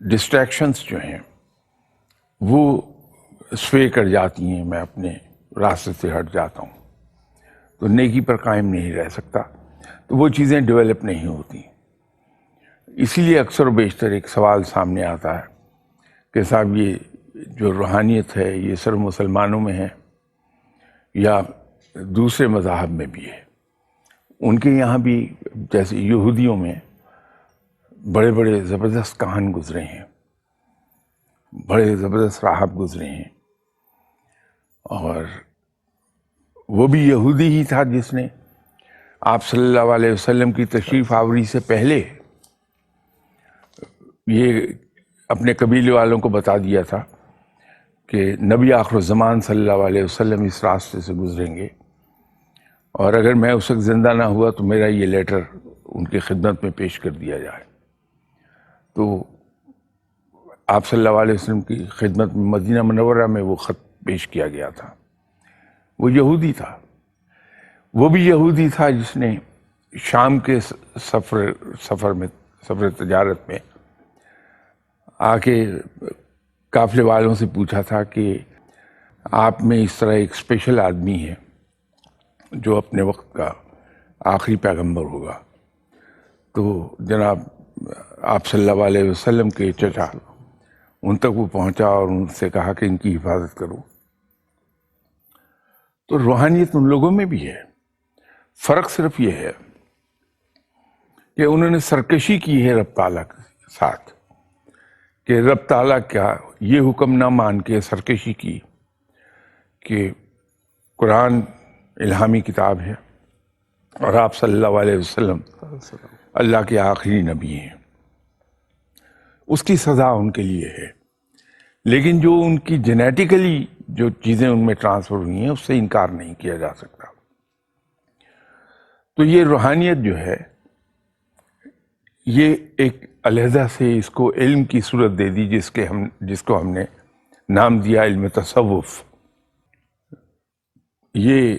Distractions جو ہیں وہ سوے کر جاتی ہیں، میں اپنے راستے سے ہٹ جاتا ہوں، تو نیکی پر قائم نہیں رہ سکتا، تو وہ چیزیں ڈیولپ نہیں ہوتی. اسی لیے اکثر و بیشتر ایک سوال سامنے آتا ہے کہ صاحب یہ جو روحانیت ہے یہ صرف مسلمانوں میں ہے یا دوسرے مذاہب میں بھی ہے؟ ان کے یہاں بھی جیسے یہودیوں میں بڑے بڑے زبردست کہان گزرے ہیں، بڑے زبردست راہب گزرے ہیں، اور وہ بھی یہودی ہی تھا جس نے آپ صلی اللہ علیہ وسلم کی تشریف آوری سے پہلے یہ اپنے قبیلے والوں کو بتا دیا تھا کہ نبی آخر الزمان صلی اللہ علیہ وسلم اس راستے سے گزریں گے، اور اگر میں اس وقت زندہ نہ ہوا تو میرا یہ لیٹر ان کی خدمت میں پیش کر دیا جائے. تو آپ صلی اللہ علیہ وسلم کی خدمت میں مدینہ منورہ میں وہ خط پیش کیا گیا تھا. وہ یہودی تھا، وہ بھی یہودی تھا جس نے شام کے سفر تجارت میں آ کے قافلے والوں سے پوچھا تھا کہ آپ میں اس طرح ایک اسپیشل آدمی ہے جو اپنے وقت کا آخری پیغمبر ہوگا. تو جناب آپ صلی اللہ علیہ وسلم کے چچا ان تک وہ پہنچا اور ان سے کہا کہ ان کی حفاظت کرو. تو روحانیت ان لوگوں میں بھی ہے، فرق صرف یہ ہے کہ انہوں نے سرکشی کی ہے رب تعالیٰ کے ساتھ، کہ رب تعالیٰ کا یہ حکم نہ مان کے سرکشی کی کہ قرآن الہامی کتاب ہے اور آپ صلی اللہ علیہ وسلم اللہ کے آخری نبی ہیں. اس کی سزا ان کے لیے ہے، لیکن جو ان کی جینیٹیکلی جو چیزیں ان میں ٹرانسفر ہوئی ہیں اس سے انکار نہیں کیا جا سکتا. تو یہ روحانیت جو ہے یہ ایک علیحدہ سے اس کو علم کی صورت دے دی جس کو ہم نے نام دیا علم تصوف. یہ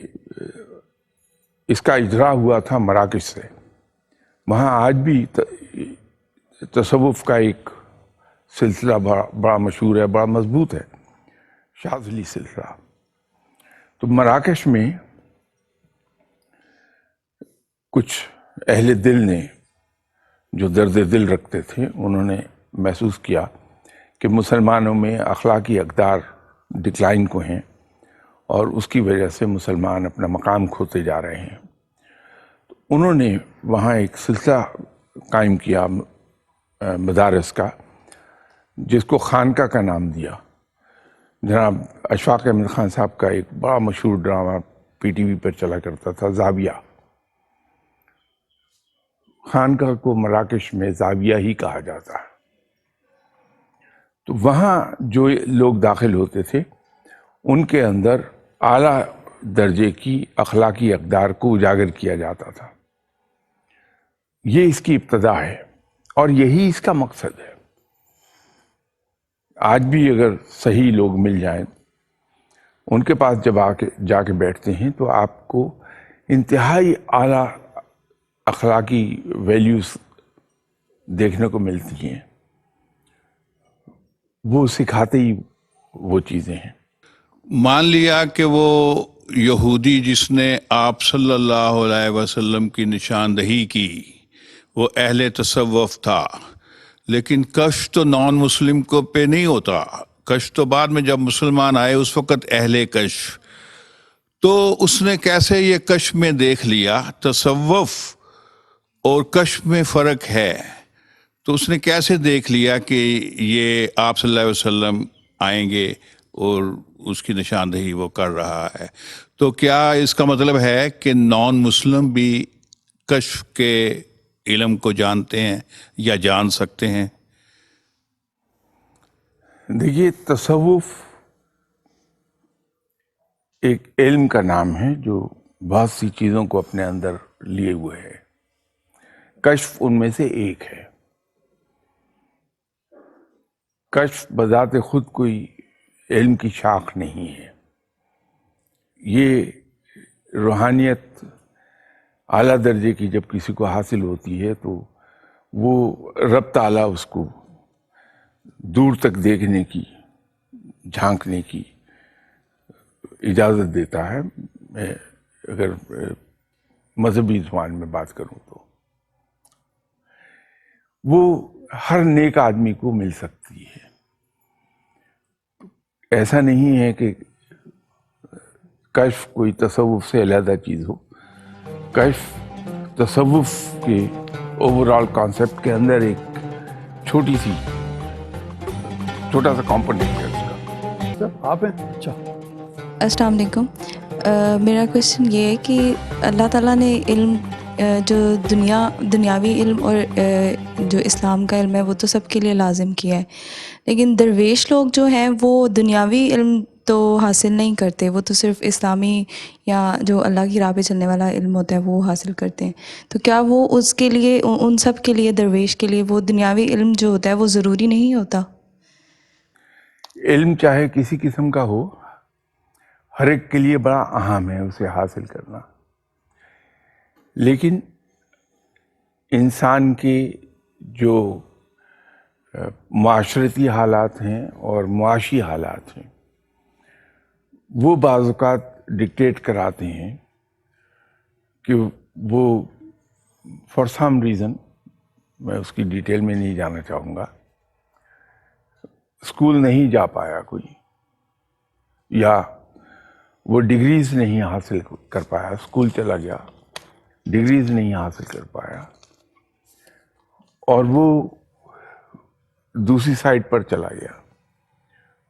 اس کا اجرا ہوا تھا مراکش سے. وہاں آج بھی تصوف کا ایک سلسلہ بڑا مشہور ہے، بڑا مضبوط ہے، شاذلی سلسلہ. تو مراکش میں کچھ اہل دل نے جو درد دل رکھتے تھے انہوں نے محسوس کیا کہ مسلمانوں میں اخلاقی اقدار ڈکلائن کو ہیں اور اس کی وجہ سے مسلمان اپنا مقام کھوتے جا رہے ہیں. تو انہوں نے وہاں ایک سلسلہ قائم کیا مدارس کا، جس کو خانقاہ کا نام دیا. جناب اشفاق احمد خان صاحب کا ایک بڑا مشہور ڈرامہ پی ٹی وی پر چلا کرتا تھا، زاویہ. خانقاہ کو مراکش میں زاویہ ہی کہا جاتا ہے. تو وہاں جو لوگ داخل ہوتے تھے ان کے اندر اعلیٰ درجے کی اخلاقی اقدار کو اجاگر کیا جاتا تھا. یہ اس کی ابتدا ہے اور یہی اس کا مقصد ہے. آج بھی اگر صحیح لوگ مل جائیں ان کے پاس جب جا کے بیٹھتے ہیں تو آپ کو انتہائی اعلیٰ اخلاقی ویلیوز دیکھنے کو ملتی ہیں. وہ سکھاتے ہی وہ چیزیں ہیں. مان لیا کہ وہ یہودی جس نے آپ صلی اللہ علیہ وسلم کی نشاندہی کی وہ اہل تصوف تھا، لیکن کشف تو نان مسلم کو پہ نہیں ہوتا. کشف تو بعد میں جب مسلمان آئے اس وقت اہل کشف. تو اس نے کیسے یہ کشف میں دیکھ لیا تصوف اور کشف میں فرق ہے؟ تو اس نے کیسے دیکھ لیا کہ یہ آپ صلی اللہ علیہ وسلم آئیں گے اور اس کی نشاندہی وہ کر رہا ہے؟ تو کیا اس کا مطلب ہے کہ نان مسلم بھی کشف کے علم کو جانتے ہیں یا جان سکتے ہیں؟ دیکھیے، تصوف ایک علم کا نام ہے جو بہت سی چیزوں کو اپنے اندر لیے ہوئے ہے. کشف ان میں سے ایک ہے. کشف بذات خود کوئی علم کی شاخ نہیں ہے. یہ روحانیت اعلیٰ درجے کی جب کسی کو حاصل ہوتی ہے تو وہ رب تعالیٰ اس کو دور تک دیکھنے کی، جھانکنے کی اجازت دیتا ہے. میں اگر مذہبی زبان میں بات کروں تو وہ ہر نیک آدمی کو مل سکتی ہے. ایسا نہیں ہے کہ کشف کوئی تصوف سے علیحدہ چیز ہو. کشف تصوف کے اوور آل کانسیپٹ کے اندر ایک چھوٹا سا کمپوننٹ ہے اس کا. سر آپ ہیں؟ اچھا. السلام علیکم. میرا کویشچن یہ ہے کہ اللہ تعالیٰ نے علم جو دنیاوی علم اور جو اسلام کا علم ہے وہ تو سب کے لیے لازم کیا ہے، لیکن درویش لوگ جو ہیں وہ دنیاوی علم تو حاصل نہیں کرتے، وہ تو صرف اسلامی یا جو اللہ کی راہ پہ چلنے والا علم ہوتا ہے وہ حاصل کرتے ہیں. تو کیا وہ اس کے لیے، ان سب کے لیے، درویش کے لیے وہ دنیاوی علم جو ہوتا ہے وہ ضروری نہیں ہوتا؟ علم چاہے کسی قسم کا ہو، ہر ایک کے لیے بڑا اہم ہے اسے حاصل کرنا. لیکن انسان کے جو معاشرتی حالات ہیں اور معاشی حالات ہیں وہ بعض اوقات ڈکٹیٹ کراتے ہیں کہ وہ فار سم ریزن، میں اس کی ڈیٹیل میں نہیں جانا چاہوں گا، اسکول نہیں جا پایا کوئی، یا وہ ڈگریز نہیں حاصل کر پایا، اسکول چلا گیا ڈگریز نہیں حاصل کر پایا، اور وہ دوسری سائٹ پر چلا گیا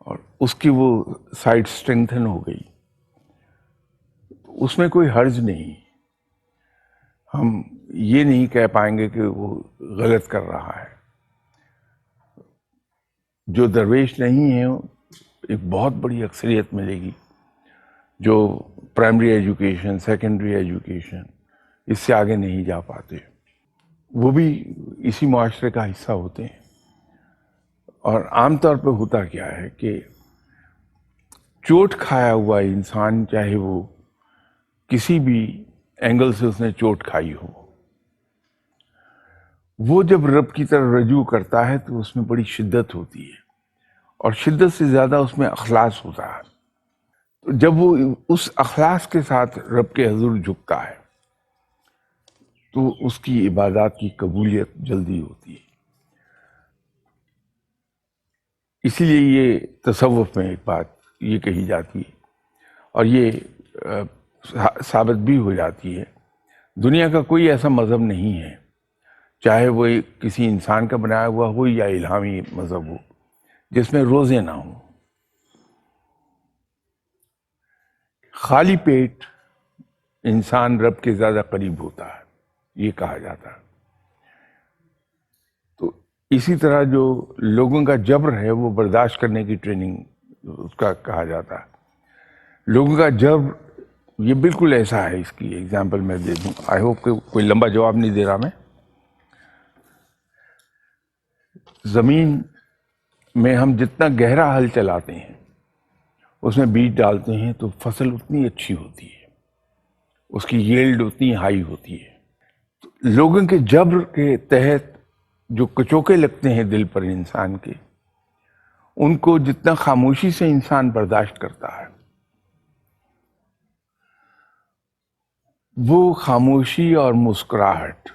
اور اس کی وہ سائٹ اسٹرینتھن ہو گئی. اس میں کوئی حرج نہیں. ہم یہ نہیں کہہ پائیں گے کہ وہ غلط کر رہا ہے. جو درویش نہیں ہے ایک بہت بڑی اکثریت ملے گی جو پرائمری ایجوکیشن، سیکنڈری ایجوکیشن اس سے آگے نہیں جا پاتے، وہ بھی اسی معاشرے کا حصہ ہوتے ہیں. اور عام طور پہ ہوتا کیا ہے کہ چوٹ کھایا ہوا انسان، چاہے وہ کسی بھی اینگل سے اس نے چوٹ کھائی ہو، وہ جب رب کی طرف رجوع کرتا ہے تو اس میں بڑی شدت ہوتی ہے، اور شدت سے زیادہ اس میں اخلاص ہوتا ہے. تو جب وہ اس اخلاص کے ساتھ رب کے حضور جھکتا ہے تو اس کی عبادات کی قبولیت جلدی ہوتی ہے. اسی لیے یہ تصوف میں ایک بات یہ کہی جاتی ہے اور یہ ثابت بھی ہو جاتی ہے، دنیا کا کوئی ایسا مذہب نہیں ہے، چاہے وہ کسی انسان کا بنایا ہوا ہو یا الہامی مذہب ہو، جس میں روزے نہ ہوں. خالی پیٹ انسان رب کے زیادہ قریب ہوتا ہے، یہ کہا جاتا ہے. تو اسی طرح جو لوگوں کا جبر ہے وہ برداشت کرنے کی ٹریننگ اس کا کہا جاتا ہے. لوگوں کا جبر یہ بالکل ایسا ہے، اس کی ایگزامپل میں دے دوں. آئی ہوپ کہ کوئی لمبا جواب نہیں دے رہا میں. زمین میں ہم جتنا گہرا ہل چلاتے ہیں، اس میں بیج ڈالتے ہیں تو فصل اتنی اچھی ہوتی ہے، اس کی ییلڈ اتنی ہائی ہوتی ہے. لوگوں کے جبر کے تحت جو کچوکے لگتے ہیں دل پر انسان کے، ان کو جتنا خاموشی سے انسان برداشت کرتا ہے، وہ خاموشی اور مسکراہٹ،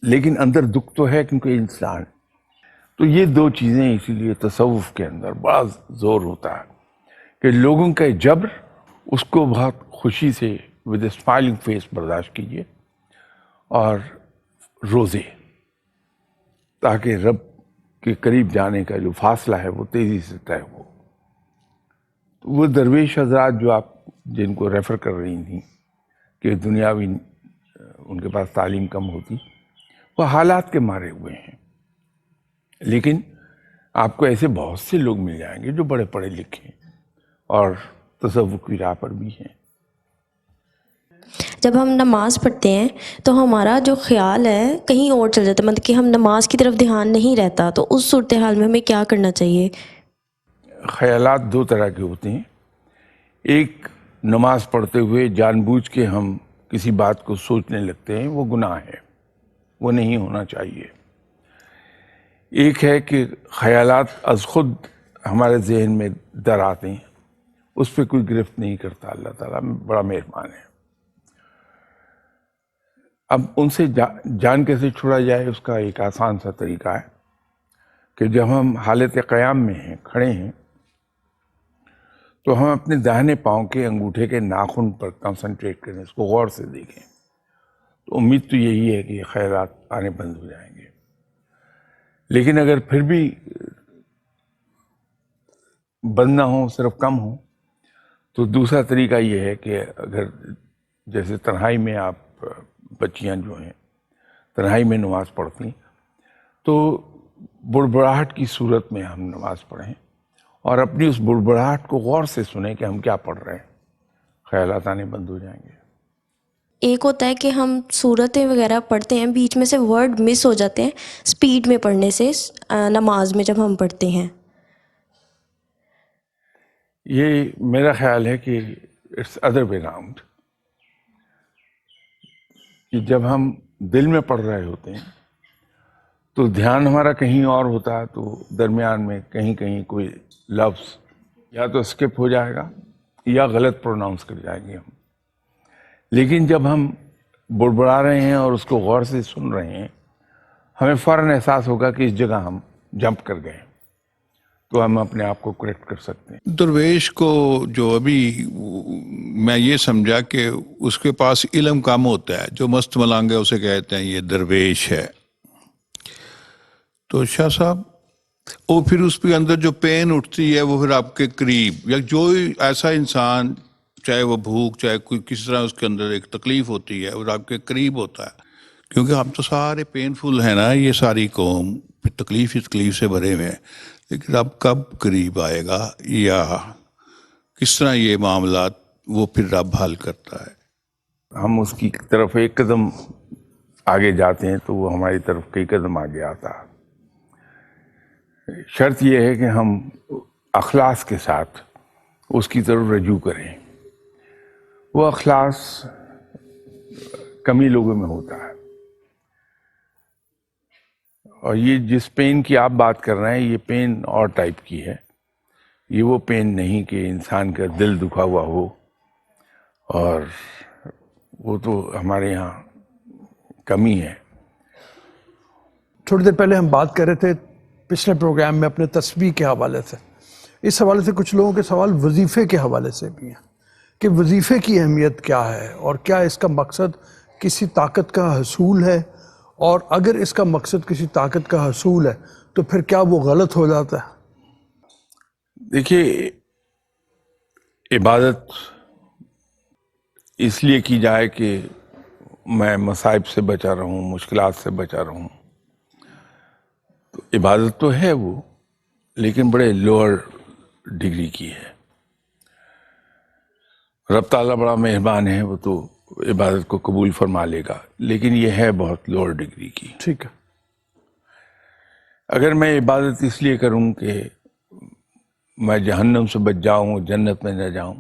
لیکن اندر دکھ تو ہے کیونکہ انسان. تو یہ دو چیزیں اسی لیے تصوف کے اندر بڑا زور ہوتا ہے کہ لوگوں کا جبر اس کو بہت خوشی سے ود اے اسمائلنگ فیس برداشت کیجیے، اور روزے، تاکہ رب کے قریب جانے کا جو فاصلہ ہے وہ تیزی سے طے ہو. وہ درویش حضرات جو آپ جن کو ریفر کر رہی تھیں کہ دنیاوی ان کے پاس تعلیم کم ہوتی، وہ حالات کے مارے ہوئے ہیں. لیکن آپ کو ایسے بہت سے لوگ مل جائیں گے جو بڑے پڑھے لکھے اور تصوف کی راہ پر بھی ہیں. جب ہم نماز پڑھتے ہیں تو ہمارا جو خیال ہے کہیں اور چل جاتا ہے، مطلب کہ ہم نماز کی طرف دھیان نہیں رہتا، تو اس صورتحال میں ہمیں کیا کرنا چاہیے؟ خیالات دو طرح کے ہوتے ہیں. ایک، نماز پڑھتے ہوئے جان بوجھ کے ہم کسی بات کو سوچنے لگتے ہیں، وہ گناہ ہے، وہ نہیں ہونا چاہیے. ایک ہے کہ خیالات از خود ہمارے ذہن میں در آتے ہیں، اس پہ کوئی گرفت نہیں کرتا، اللہ تعالیٰ بڑا مہربان ہے۔ اب ان سے جان کیسے چھڑا جائے، اس کا ایک آسان سا طریقہ ہے کہ جب ہم حالت قیام میں ہیں، کھڑے ہیں، تو ہم اپنے داہنے پاؤں کے انگوٹھے کے ناخن پر کنسنٹریٹ کریں، اس کو غور سے دیکھیں، تو امید تو یہی ہے کہ یہ خیالات آنے بند ہو جائیں گے۔ لیکن اگر پھر بھی بند نہ ہوں، صرف کم ہوں، تو دوسرا طریقہ یہ ہے کہ اگر جیسے تنہائی میں آپ بچیاں جو ہیں تنہائی میں نماز پڑھتی ہیں، تو بڑبڑاہٹ کی صورت میں ہم نماز پڑھیں اور اپنی اس بڑبڑاہٹ کو غور سے سنیں کہ ہم کیا پڑھ رہے ہیں، خیالات آنے بند ہو جائیں گے۔ ایک ہوتا ہے کہ ہم صورتیں وغیرہ پڑھتے ہیں، بیچ میں سے ورڈ مس ہو جاتے ہیں سپیڈ میں پڑھنے سے، نماز میں جب ہم پڑھتے ہیں۔ یہ میرا خیال ہے کہ اٹس ادر وے راؤنڈ، کہ جب ہم دل میں پڑھ رہے ہوتے ہیں تو دھیان ہمارا کہیں اور ہوتا ہے، تو درمیان میں کہیں کہیں کوئی لفظ یا تو اسکپ ہو جائے گا یا غلط پروناؤنس کر جائیں گے ہم۔ لیکن جب ہم بڑبڑا رہے ہیں اور اس کو غور سے سن رہے ہیں، ہمیں فوراً احساس ہوگا کہ اس جگہ ہم جمپ کر گئے، تو ہم اپنے آپ کو کریکٹ کر سکتے ہیں۔ درویش کو جو ابھی میں یہ سمجھا کہ اس کے پاس علم کم ہوتا ہے، جو مست ملنگ ہے اسے کہتے ہیں یہ درویش ہے، تو شاہ صاحب وہ پھر اس کے اندر جو پین اٹھتی ہے وہ پھر آپ کے قریب، یا جو ایسا انسان چاہے وہ بھوک چاہے کوئی کس طرح اس کے اندر ایک تکلیف ہوتی ہے اور آپ کے قریب ہوتا ہے، کیونکہ ہم تو سارے پینفل ہیں نا، یہ ساری قوم تکلیف ہی تکلیف سے بھرے ہوئے ہیں، لیکن اب کب قریب آئے گا یا کس طرح یہ معاملات وہ پھر رب حل کرتا ہے؟ ہم اس کی طرف ایک قدم آگے جاتے ہیں تو وہ ہماری طرف کئی قدم آگے آتا ہے۔ شرط یہ ہے کہ ہم اخلاص کے ساتھ اس کی طرف رجوع کریں۔ وہ اخلاص کمی لوگوں میں ہوتا ہے، اور یہ جس پین کی آپ بات کر رہے ہیں یہ پین اور ٹائپ کی ہے، یہ وہ پین نہیں کہ انسان کا دل دکھا ہوا ہو، اور وہ تو ہمارے یہاں کمی ہے۔ تھوڑی دیر پہلے ہم بات کر رہے تھے پچھلے پروگرام میں اپنے تسبیح کے حوالے سے، اس حوالے سے کچھ لوگوں کے سوال وظیفے کے حوالے سے بھی ہیں کہ وظیفے کی اہمیت کیا ہے، اور کیا اس کا مقصد کسی طاقت کا حصول ہے، اور اگر اس کا مقصد کسی طاقت کا حصول ہے تو پھر کیا وہ غلط ہو جاتا ہے؟ دیکھیے، عبادت اس لیے کی جائے کہ میں مصائب سے بچا رہوں، مشکلات سے بچا رہوں، تو عبادت تو ہے وہ، لیکن بڑے لوور ڈگری کی ہے۔ رب تعالیٰ بڑا مہربان ہے، وہ تو عبادت کو قبول فرما لے گا، لیکن یہ ہے بہت لوور ڈگری کی۔ ٹھیک ہے، اگر میں عبادت اس لیے کروں کہ میں جہنم سے بچ جاؤں، جنت میں نہ جاؤں،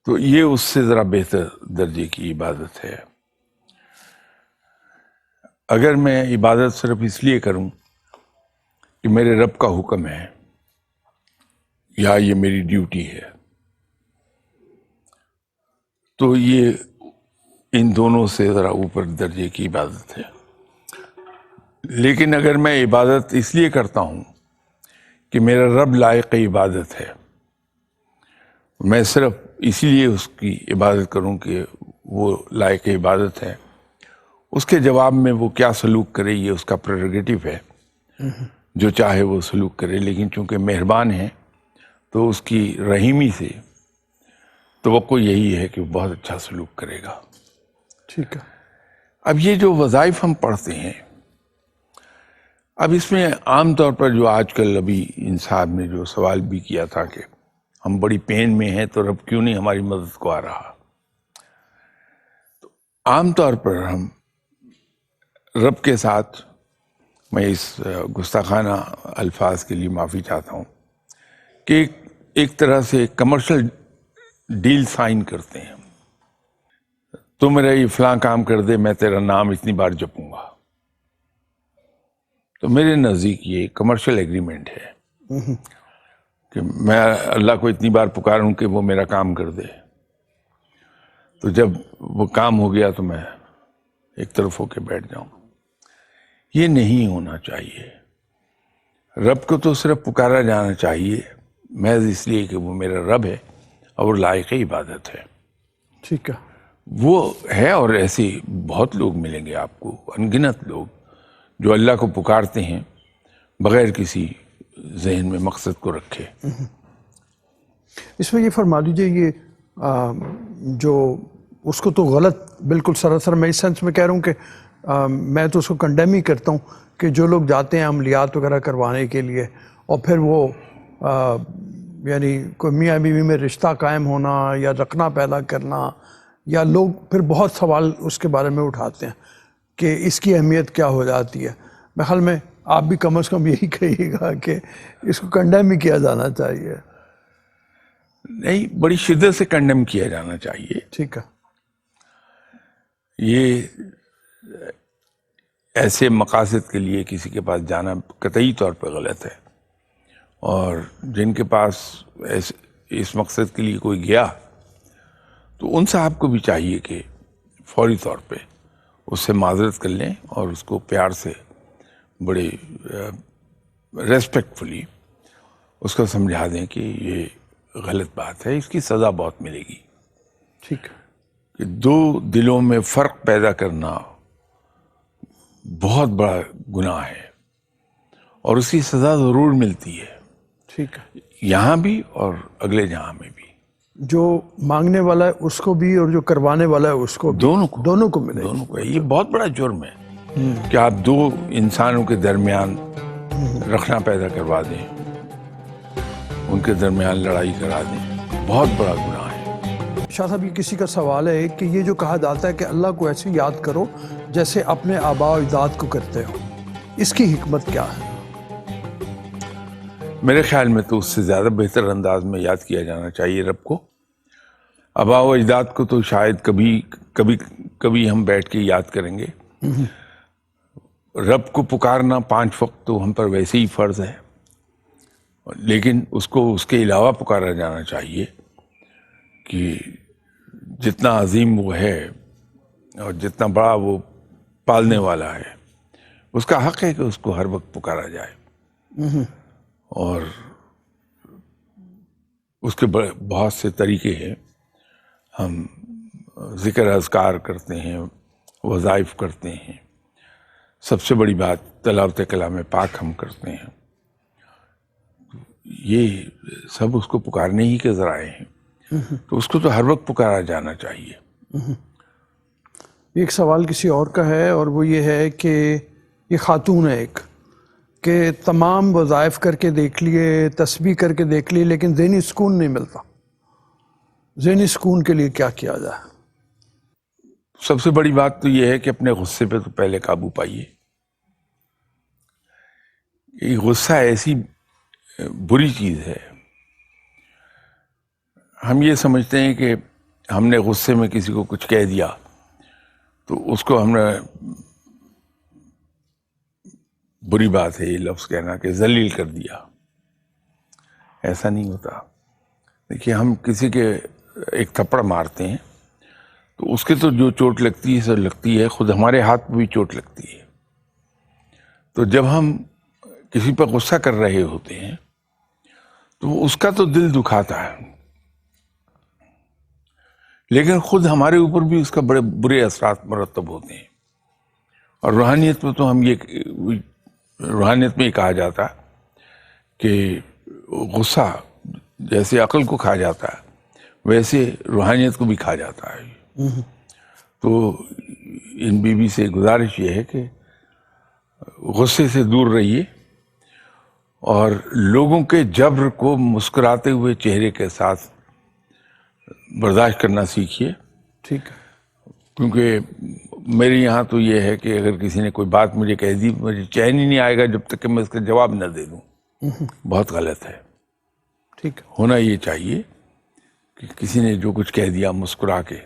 تو یہ اس سے ذرا بہتر درجے کی عبادت ہے۔ اگر میں عبادت صرف اس لیے کروں کہ میرے رب کا حکم ہے یا یہ میری ڈیوٹی ہے، تو یہ ان دونوں سے ذرا اوپر درجے کی عبادت ہے۔ لیکن اگر میں عبادت اس لیے کرتا ہوں کہ میرا رب لائق عبادت ہے، میں صرف اسی لیے اس کی عبادت کروں کہ وہ لائق عبادت ہے، اس کے جواب میں وہ کیا سلوک کرے یہ اس کا پریروگیٹو ہے، جو چاہے وہ سلوک کرے، لیکن چونکہ مہربان ہے تو اس کی رحیمی سے توقع یہی ہے کہ وہ بہت اچھا سلوک کرے گا۔ ٹھیک ہے۔ اب یہ جو وظائف ہم پڑھتے ہیں، اب اس میں عام طور پر جو آج کل ابھی ان صاحب نے جو سوال بھی کیا تھا کہ ہم بڑی پین میں ہیں تو رب کیوں نہیں ہماری مدد کو آ رہا، تو عام طور پر ہم رب کے ساتھ، میں اس گستاخانہ الفاظ کے لیے معافی چاہتا ہوں، کہ ایک طرح سے کمرشل ڈیل سائن کرتے ہیں، تو میرا یہ فلاں کام کر دے، میں تیرا نام اتنی بار جپوں گا۔ تو میرے نزدیک یہ کمرشل ایگریمنٹ ہے کہ میں اللہ کو اتنی بار پکاروں کہ وہ میرا کام کر دے، تو جب وہ کام ہو گیا تو میں ایک طرف ہو کے بیٹھ جاؤں. یہ نہیں ہونا چاہیے. رب کو تو صرف پکارا جانا چاہیے محض اس لیے کہ وہ میرا رب ہے اور لائق عبادت ہے. ٹھیک ہے. وہ ہے، اور ایسے بہت لوگ ملیں گے آپ کو، انگنت لوگ جو اللہ کو پکارتے ہیں بغیر کسی ذہن میں مقصد کو رکھے. اس میں یہ فرما دیجئے، یہ جو اس کو تو غلط بالکل سراسر میں اس سینس میں کہہ رہا ہوں کہ میں تو اس کو کنڈیم ہی کرتا ہوں کہ جو لوگ جاتے ہیں عملیات وغیرہ کروانے کے لیے اور پھر وہ یعنی کوئی میاں بیوی میں رشتہ قائم ہونا یا رکھنا پیدا کرنا، یا لوگ پھر بہت سوال اس کے بارے میں اٹھاتے ہیں کہ اس کی اہمیت کیا ہو جاتی ہے. میرے خیال میں آپ بھی کم از کم یہی کہیے گا کہ اس کو کنڈیم ہی کیا جانا چاہیے. نہیں، بڑی شدت سے کنڈیم کیا جانا چاہیے. ٹھیک ہے. یہ ایسے مقاصد کے لیے کسی کے پاس جانا قطعی طور پہ غلط ہے، اور جن کے پاس اس مقصد کے لیے کوئی گیا تو ان صاحب کو بھی چاہیے کہ فوری طور پہ اس سے معذرت کر لیں اور اس کو پیار سے بڑے ریسپیکٹفلی اس کو سمجھا دیں کہ یہ غلط بات ہے، اس کی سزا بہت ملے گی. ٹھیک ہے. کہ دو دلوں میں فرق پیدا کرنا بہت بڑا گناہ ہے اور اس کی سزا ضرور ملتی ہے، ٹھیک ہے. یہاں بھی اور اگلے جہاں میں بھی. جو مانگنے والا ہے اس کو بھی اور جو کروانے والا ہے اس کو بھی، دونوں کو ملے. دونوں کو. یہ بہت بڑا جرم ہے کہ آپ دو انسانوں کے درمیان رکھنا پیدا کروا دیں، ان کے درمیان لڑائی کرا دیں. بہت بڑا گناہ ہے. شاہ صاحب، یہ کسی کا سوال ہے کہ یہ جو کہا جاتا ہے کہ اللہ کو ایسے یاد کرو جیسے اپنے آباء و اجداد کو کرتے ہو، اس کی حکمت کیا ہے؟ میرے خیال میں تو اس سے زیادہ بہتر انداز میں یاد کیا جانا چاہیے رب کو. آباء و اجداد کو تو شاید کبھی ہم بیٹھ کے یاد کریں گے. رب کو پکارنا 5 وقت تو ہم پر ویسے ہی فرض ہے، لیکن اس کو اس کے علاوہ پکارا جانا چاہیے کہ جتنا عظیم وہ ہے اور جتنا بڑا وہ پالنے والا ہے، اس کا حق ہے کہ اس کو ہر وقت پکارا جائے. اور اس کے بہت سے طریقے ہیں. ہم ذکر اذکار کرتے ہیں، وظائف کرتے ہیں، سب سے بڑی بات تلاوت کلام پاک ہم کرتے ہیں. یہ سب اس کو پکارنے ہی کے ذرائع ہیں، تو اس کو تو ہر وقت پکارا جانا چاہیے. ایک سوال کسی اور کا ہے، اور وہ یہ ہے کہ یہ خاتون ہے ایک، کہ تمام وظائف کر کے دیکھ لیے، تسبیح کر کے دیکھ لیے، لیکن ذہنی سکون نہیں ملتا. ذہنی سکون کے لیے کیا کیا جائے؟ سب سے بڑی بات تو یہ ہے کہ اپنے غصے پہ تو پہلے قابو پائیے. یہ غصہ ایسی بری چیز ہے. ہم یہ سمجھتے ہیں کہ ہم نے غصے میں کسی کو کچھ کہہ دیا تو اس کو ہم نے، بری بات ہے یہ لفظ کہنا، کہ ذلیل کر دیا. ایسا نہیں ہوتا. دیکھیے، ہم کسی کے ایک تھپڑ مارتے ہیں تو اس کے تو جو چوٹ لگتی ہے سو لگتی ہے، خود ہمارے ہاتھ پہ بھی چوٹ لگتی ہے. تو جب ہم کسی پر غصہ کر رہے ہوتے ہیں تو اس کا تو دل دکھاتا ہے، لیکن خود ہمارے اوپر بھی اس کا بڑے برے اثرات مرتب ہوتے ہیں. اور روحانیت میں تو روحانیت میں یہ کہا جاتا کہ غصہ جیسے عقل کو کھا جاتا ہے ویسے روحانیت کو بھی کھا جاتا ہے. تو ان بیوی سے گزارش یہ ہے کہ غصے سے دور رہیے اور لوگوں کے جبر کو مسکراتے ہوئے چہرے کے ساتھ برداشت کرنا سیکھیے. ٹھیک ہے. کیونکہ میرے یہاں تو یہ ہے کہ اگر کسی نے کوئی بات مجھے کہہ دی، مجھے چین ہی نہیں آئے گا جب تک کہ میں اس کا جواب نہ دے دوں. بہت غلط ہے. ٹھیک ہے. ہونا یہ چاہیے کہ کسی نے جو کچھ کہہ دیا مسکرا کے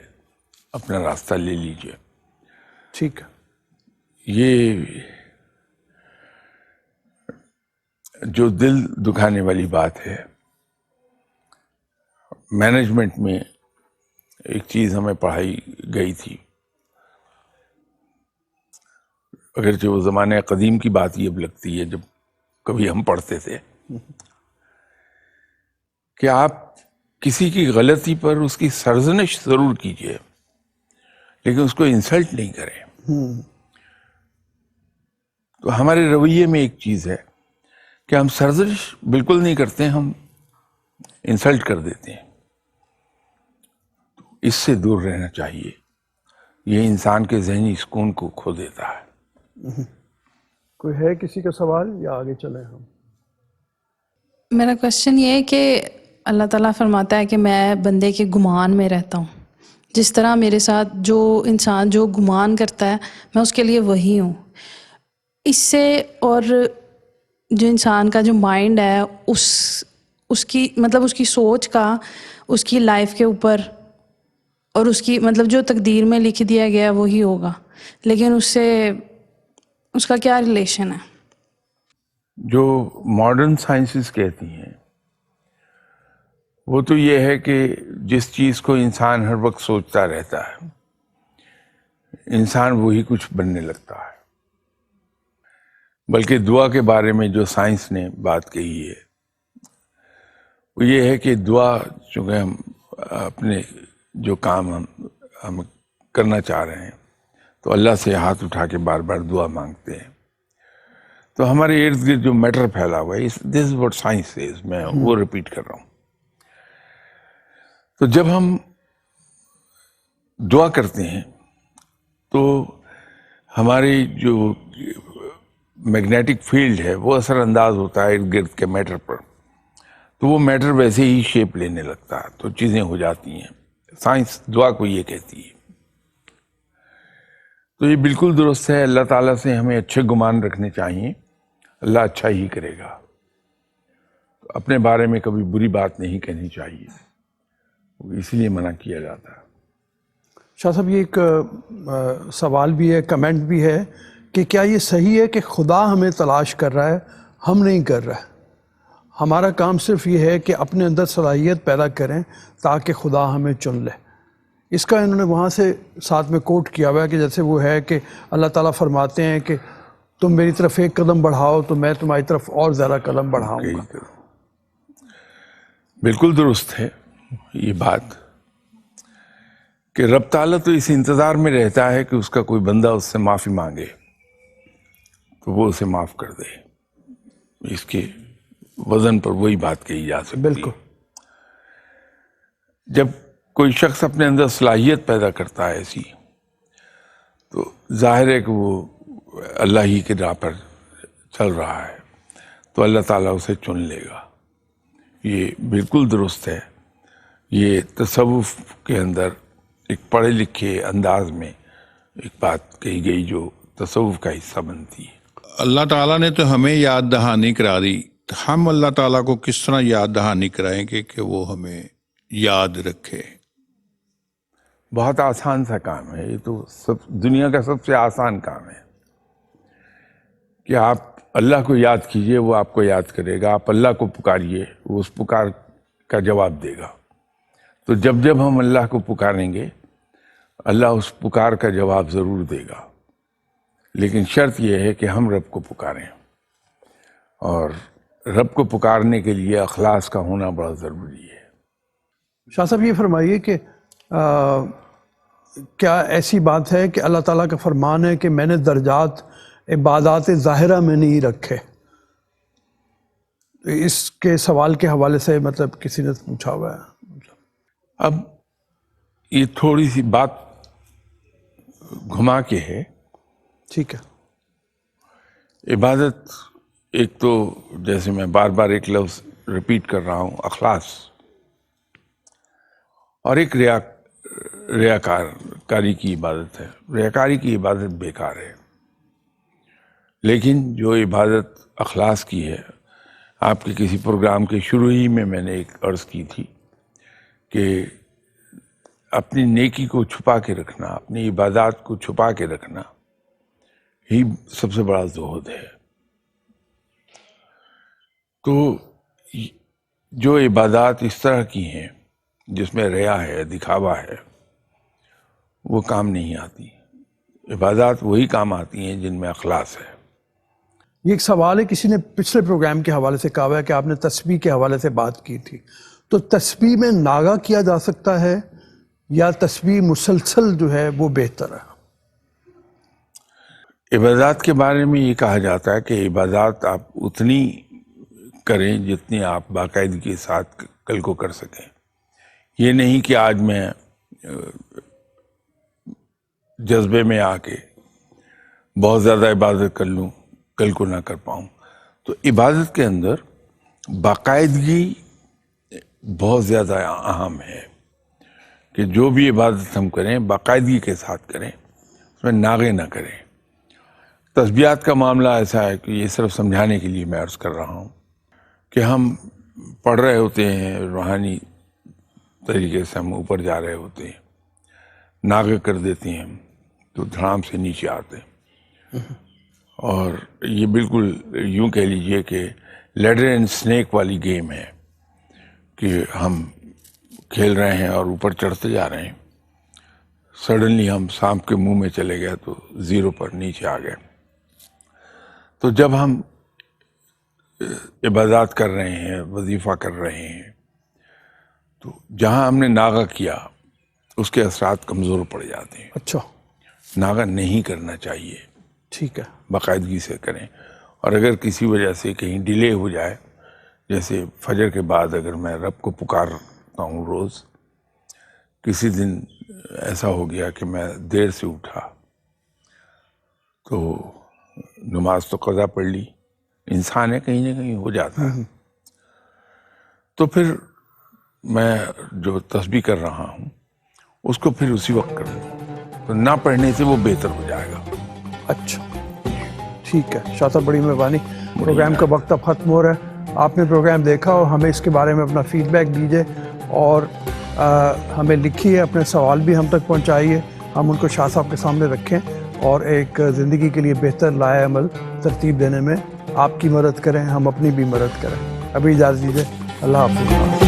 اپنا راستہ لے لیجئے. ٹھیک ہے. یہ جو دل دکھانے والی بات ہے، مینجمنٹ میں ایک چیز ہمیں پڑھائی گئی تھی، اگرچہ وہ زمانے قدیم کی بات یہ اب لگتی ہے جب کبھی ہم پڑھتے تھے، کہ آپ کسی کی غلطی پر اس کی سرزنش ضرور کیجیے لیکن اس کو انسلٹ نہیں کریں. تو ہمارے رویے میں ایک چیز ہے کہ ہم سرزنش بالکل نہیں کرتے، ہم انسلٹ کر دیتے ہیں. تو اس سے دور رہنا چاہیے، یہ انسان کے ذہنی سکون کو کھو دیتا ہے. کوئی ہے کسی کا سوال یا آگے چلیں ہم؟ میرا کوشچن یہ ہے کہ اللہ تعالیٰ فرماتا ہے کہ میں بندے کے گمان میں رہتا ہوں. جس طرح میرے ساتھ جو انسان جو گمان کرتا ہے میں اس کے لیے وہی ہوں. اس سے اور جو انسان کا جو مائنڈ ہے اس کی مطلب اس کی سوچ کا اس کی لائف کے اوپر اور اس کی مطلب جو تقدیر میں لکھ دیا گیا ہے وہی ہوگا، لیکن اس سے اس کا کیا ریلیشن ہے؟ جو ماڈرن سائنسز کہتی ہیں وہ تو یہ ہے کہ جس چیز کو انسان ہر وقت سوچتا رہتا ہے انسان وہی کچھ بننے لگتا ہے. بلکہ دعا کے بارے میں جو سائنس نے بات کہی ہے وہ یہ ہے کہ دعا، چونکہ ہم اپنے جو کام ہم کرنا چاہ رہے ہیں تو اللہ سے ہاتھ اٹھا کے بار بار دعا مانگتے ہیں، تو ہمارے ارد گرد جو میٹر پھیلا ہوا ہے، دس از واٹ سائنس سیز، میں وہ ریپیٹ کر رہا ہوں. تو جب ہم دعا کرتے ہیں تو ہماری جو میگنیٹک فیلڈ ہے وہ اثر انداز ہوتا ہے ارد گرد کے میٹر پر، تو وہ میٹر ویسے ہی شیپ لینے لگتا ہے، تو چیزیں ہو جاتی ہیں. سائنس دعا کو یہ کہتی ہے. تو یہ بالکل درست ہے. اللہ تعالیٰ سے ہمیں اچھے گمان رکھنے چاہیے، اللہ اچھا ہی کرے گا. اپنے بارے میں کبھی بری بات نہیں کہنی چاہیے، اس لیے منع کیا جاتا ہے. شاہ صاحب یہ ایک سوال بھی ہے، کمنٹ بھی ہے کہ کیا یہ صحیح ہے کہ خدا ہمیں تلاش کر رہا ہے، ہم نہیں کر رہے؟ ہمارا کام صرف یہ ہے کہ اپنے اندر صلاحیت پیدا کریں تاکہ خدا ہمیں چن لے. اس کا انہوں نے وہاں سے ساتھ میں کوٹ کیا ہوا ہے کہ جیسے وہ ہے کہ اللہ تعالیٰ فرماتے ہیں کہ تم میری طرف ایک قدم بڑھاؤ تو میں تمہاری طرف اور زیادہ قدم بڑھاؤں گا. بالکل درست ہے یہ بات کہ رب تعالیٰ تو اس انتظار میں رہتا ہے کہ اس کا کوئی بندہ اس سے معافی مانگے تو وہ اسے معاف کر دے. اس کے وزن پر وہی بات کہی جا سکتی ہے. بالکل. جب کوئی شخص اپنے اندر صلاحیت پیدا کرتا ہے ایسی، تو ظاہر ہے کہ وہ اللہ ہی کے راہ پر چل رہا ہے تو اللہ تعالیٰ اسے چن لے گا. یہ بالکل درست ہے. یہ تصوف کے اندر ایک پڑھے لکھے انداز میں ایک بات کہی گئی جو تصوف کا حصہ بنتی ہے. اللہ تعالیٰ نے تو ہمیں یاد دہانی کرا دی، ہم اللہ تعالیٰ کو کس طرح یاد دہانی کرائیں گے کہ وہ ہمیں یاد رکھے؟ بہت آسان سا کام ہے. یہ تو دنیا کا سب سے آسان کام ہے کہ آپ اللہ کو یاد کیجئے، وہ آپ کو یاد کرے گا. آپ اللہ کو پکاریے، وہ اس پکار کا جواب دے گا. تو جب جب ہم اللہ کو پکاریں گے اللہ اس پکار کا جواب ضرور دے گا. لیکن شرط یہ ہے کہ ہم رب کو پکاریں، اور رب کو پکارنے کے لیے اخلاص کا ہونا بڑا ضروری ہے. شاہ صاحب یہ فرمائیے کہ کیا ایسی بات ہے کہ اللہ تعالیٰ کا فرمان ہے کہ میں نے درجات عبادات ظاہرہ میں نہیں رکھے؟ اس کے سوال کے حوالے سے مطلب کسی نے پوچھا ہوا ہے. اب یہ تھوڑی سی بات گھما کے ہے. ٹھیک ہے. عبادت ایک تو جیسے میں بار بار ایک لفظ ریپیٹ کر رہا ہوں، اخلاص، اور ایک ریاکاری کی عبادت ہے. ریاکاری کی عبادت بیکار ہے. لیکن جو عبادت اخلاص کی ہے، آپ کے کسی پروگرام کے شروع ہی میں نے ایک عرض کی تھی کہ اپنی نیکی کو چھپا کے رکھنا، اپنی عبادات کو چھپا کے رکھنا ہی سب سے بڑا زہد ہے. تو جو عبادات اس طرح کی ہیں جس میں ریا ہے، دکھاوا ہے، وہ کام نہیں آتی. عبادات وہی کام آتی ہیں جن میں اخلاص ہے. یہ ایک سوال ہے، کسی نے پچھلے پروگرام کے حوالے سے کہا ہوا ہے کہ آپ نے تسبیح کے حوالے سے بات کی تھی، تو تسبیح میں ناغہ کیا جا سکتا ہے یا تسبیح مسلسل جو ہے وہ بہتر ہے؟ عبادات کے بارے میں یہ کہا جاتا ہے کہ عبادات آپ اتنی کریں جتنی آپ باقاعدگی کے ساتھ کل کو کر سکیں. یہ نہیں کہ آج میں جذبے میں آ کے بہت زیادہ عبادت کر لوں، کل کو نہ کر پاؤں. تو عبادت کے اندر باقاعدگی بہت زیادہ اہم ہے کہ جو بھی عبادت ہم کریں باقاعدگی کے ساتھ کریں، اس میں ناغے نہ کریں. تسبیحات کا معاملہ ایسا ہے کہ یہ صرف سمجھانے کے لیے میں عرض کر رہا ہوں کہ ہم پڑھ رہے ہوتے ہیں، روحانی طریقے سے ہم اوپر جا رہے ہوتے ہیں، ناغے کر دیتے ہیں تو دھڑام سے نیچے آتے ہیں. اور یہ بالکل یوں کہہ لیجئے کہ لیڈر اینڈ سنیک والی گیم ہے کہ ہم کھیل رہے ہیں اور اوپر چڑھتے جا رہے ہیں. سڈنلی ہم سانپ کے منہ میں چلے گئے تو زیرو پر نیچے آ گئے. تو جب ہم عبادات کر رہے ہیں، وظیفہ کر رہے ہیں، تو جہاں ہم نے ناغہ کیا اس کے اثرات کمزور پڑ جاتے ہیں. اچھا، ناغہ نہیں کرنا چاہیے، ٹھیک ہے. باقاعدگی سے کریں. اور اگر کسی وجہ سے کہیں ڈیلے ہو جائے، جیسے فجر کے بعد اگر میں رب کو پکارتا ہوں روز، کسی دن ایسا ہو گیا کہ میں دیر سے اٹھا تو نماز تو قضا پڑھ لی، انسان ہے، کہیں نہ کہیں ہو جاتا ہے. تو پھر میں جو تسبیح کر رہا ہوں اس کو پھر اسی وقت کر لوں، تو نہ پڑھنے سے وہ بہتر ہو جائے گا. اچھا، ٹھیک ہے. شاہ صاحب بڑی مہربانی. پروگرام کا وقت اب ختم ہو رہا ہے. آپ نے پروگرام دیکھا اور ہمیں اس کے بارے میں اپنا فیڈ بیک دیجیے اور ہمیں لکھیے، اپنے سوال بھی ہم تک پہنچائیے. ہم ان کو شاہ صاحب کے سامنے رکھیں اور ایک زندگی کے لیے بہتر لائحہ عمل ترتیب دینے میں آپ کی مدد کریں، ہم اپنی بھی مدد کریں. ابھی اجازت دیجیے. اللہ حافظ.